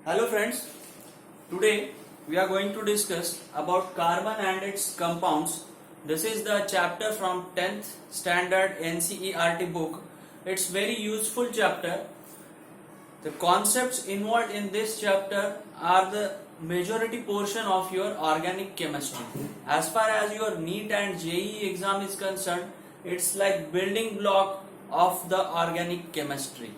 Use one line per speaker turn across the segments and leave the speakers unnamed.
Hello friends, today we are going to discuss about carbon and its compounds. This is the chapter from 10th standard NCERT book. It's very useful chapter. The concepts involved in this chapter are the majority portion of your organic chemistry. As far as your NEET and JEE exam is concerned, it's like building block of the organic chemistry.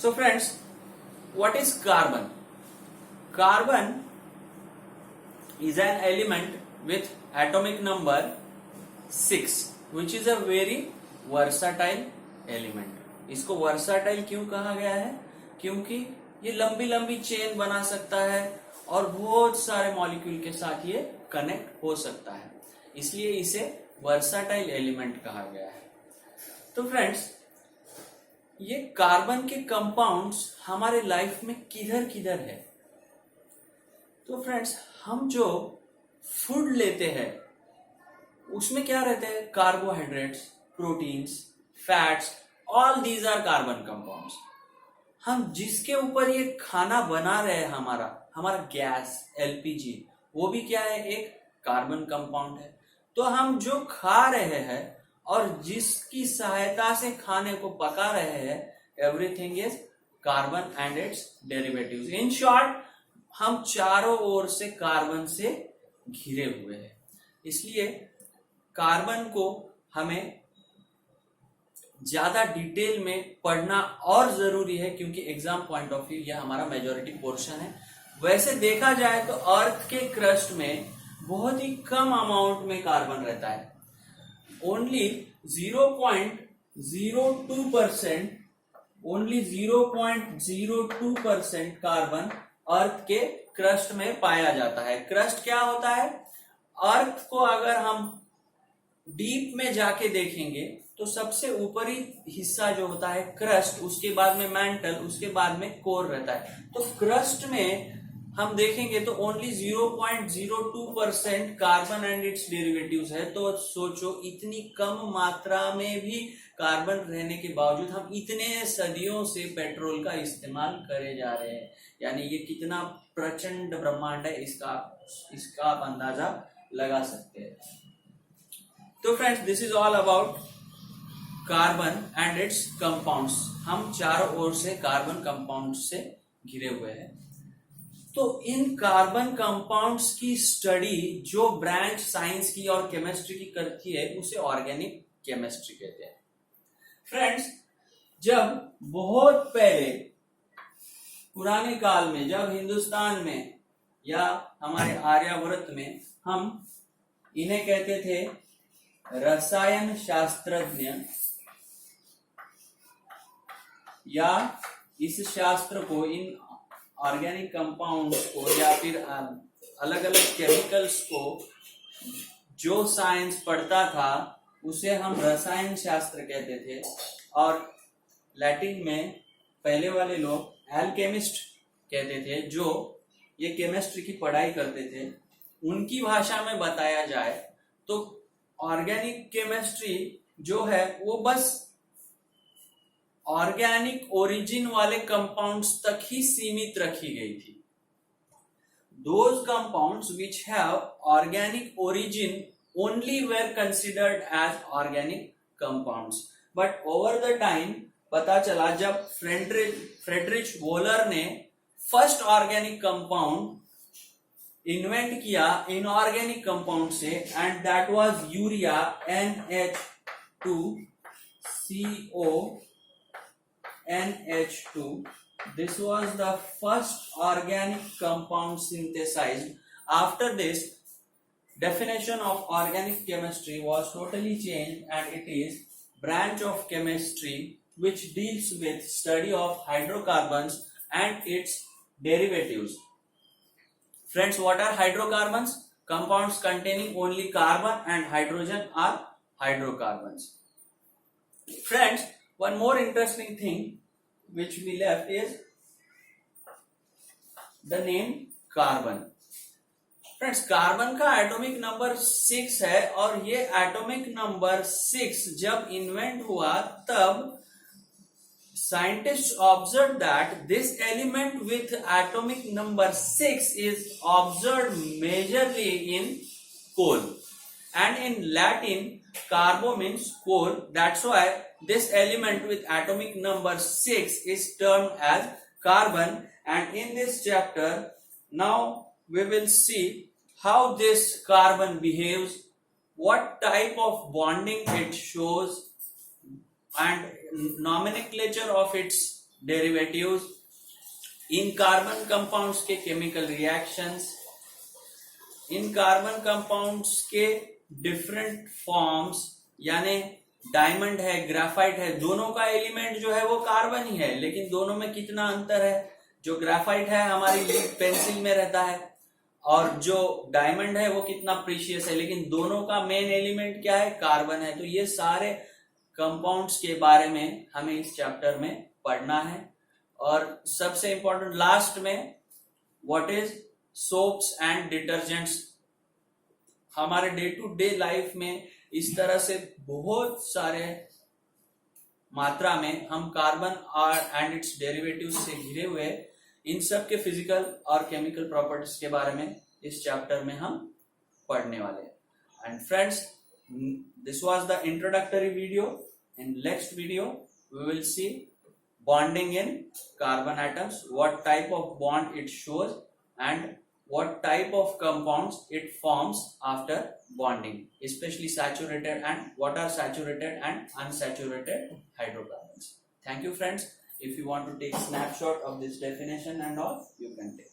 So friends, what is carbon? Carbon is an element with atomic number 6, which is a very versatile element. इसको versatile क्यों कहा गया है? क्योंकि ये लंबी लंबी chain बना सकता है और बहुत सारे मॉलिक्यूल के साथ ये कनेक्ट हो सकता है, इसलिए इसे versatile एलिमेंट कहा गया है. तो फ्रेंड्स, ये कार्बन के कंपाउंड्स हमारे लाइफ में किधर किधर है. तो फ्रेंड्स, हम जो फूड लेते हैं उसमें क्या रहते हैं? Carbohydrates, proteins, fats, all these are carbon compounds. हम जिसके ऊपर ये खाना बना रहे हैं, हमारा गैस एलपीजी, वो भी क्या है? एक कार्बन कंपाउंड है. तो हम जो खा रहे हैं और जिसकी सहायता से खाने को पका रहे हैं, everything is carbon and it's derivatives. In short, हम चारों ओर से कार्बन से घिरे हुए हैं. इसलिए कार्बन को हमें ज्यादा डिटेल में पढ़ना और जरूरी है, क्योंकि एग्जाम पॉइंट ऑफ व्यू यह हमारा मेजॉरिटी पोर्शन है. वैसे देखा जाए तो अर्थ के क्रस्ट में बहुत ही कम अमाउंट में कार्बन रहता है. only 0.02% कार्बन अर्थ के क्रस्ट में पाया जाता है. क्रस्ट क्या होता है? अर्थ को अगर हम डीप में जाके देखेंगे तो सबसे ऊपरी हिस्सा जो होता है क्रस्ट, उसके बाद में मैंटल, उसके बाद में कोर रहता है. तो क्रस्ट में हम देखेंगे तो only 0.02% carbon and it's derivatives है. तो सोचो, इतनी कम मात्रा में भी कार्बन रहने के बावजूद हम इतने सदियों से पेट्रोल का इस्तेमाल करे जा रहे हैं. यानी ये कितना प्रचंड ब्रह्मांड है, इसका आप अंदाजा लगा सकते हैं. तो friends, this is all about carbon and it's compounds. हम चारों ओर से कार्बन कंपाउंड से घिरे हुए हैं. तो इन कार्बन कंपाउंड्स की स्टडी जो ब्रांच साइंस की और केमिस्ट्री की करती है, उसे ऑर्गेनिक केमिस्ट्री कहते हैं. फ्रेंड्स, जब बहुत पहले पुराने काल में, जब हिंदुस्तान में या हमारे आर्यावर्त में, हम इन्हें कहते थे रसायन शास्त्रज्ञ, या इस शास्त्र को, इन ऑर्गेनिक कंपाउंड्स को या फिर अलग अलग केमिकल्स को जो साइंस पढ़ता था उसे हम रसायन शास्त्र कहते थे. और लैटिन में पहले वाले लोग एल्केमिस्ट कहते थे, जो ये केमिस्ट्री की पढ़ाई करते थे. उनकी भाषा में बताया जाए तो ऑर्गेनिक केमिस्ट्री जो है वो बस ऑर्गेनिक ओरिजिन वाले कंपाउंड्स तक ही सीमित रखी गई थी. Those compounds which have organic origin only were considered as organic compounds. But over the time पता चला, जब फ्रेडरिच वोलर ने फर्स्ट ऑर्गेनिक कंपाउंड इन्वेंट किया इनऑर्गेनिक कंपाउंड से, and that was urea, NH2CO This was the first organic compound synthesized. After this, definition of organic chemistry was totally changed, and it is branch of chemistry which deals with study of hydrocarbons and its derivatives. Friends, what are hydrocarbons? Compounds containing only carbon and hydrogen are hydrocarbons. Friends, one more interesting thing which we left is the name carbon. Friends, carbon का atomic number 6 है, और ये atomic number 6 जब invent हुआ तब scientists observed that this element with atomic number 6 is observed majorly in coal, and in Latin carbo means coal. That's why this element with atomic number 6 is termed as carbon. And in this chapter now we will see how this carbon behaves, what type of bonding it shows, and nomenclature of its derivatives, in carbon compounds के chemical reactions, इन carbon compounds के different forms, यानी diamond है, graphite है, दोनों का element जो है वो कार्बन ही है, लेकिन दोनों में कितना अंतर है। जो ग्राफाइट है हमारी लीड पेंसिल में रहता है, और जो डायमंड है वो कितना प्रीशियस है, लेकिन दोनों का मेन एलिमेंट क्या है, कार्बन है। तो ये सारे कंपाउंड्स के बारे में हमें इस चैप्टर में पढ़ना है। और सबसे इंपॉर्टेंट लास्ट में what is soaps and detergents. हमारे डे टू डे लाइफ में इस तरह से बहुत सारे मात्रा में हम कार्बन और एंड इट्स डेरिवेटिव्स से घिरे हुए, इन सब के फिजिकल और केमिकल प्रॉपर्टीज के बारे में इस चैप्टर में हम पढ़ने वाले हैं। And friends, this was the introductory video. In next video we will see bonding in carbon atoms, what type of bond it shows, and what type of compounds it forms after bonding, especially saturated, and what are saturated and unsaturated hydrocarbons. Thank you friends. If you want to take snapshot of this definition and all, you can take.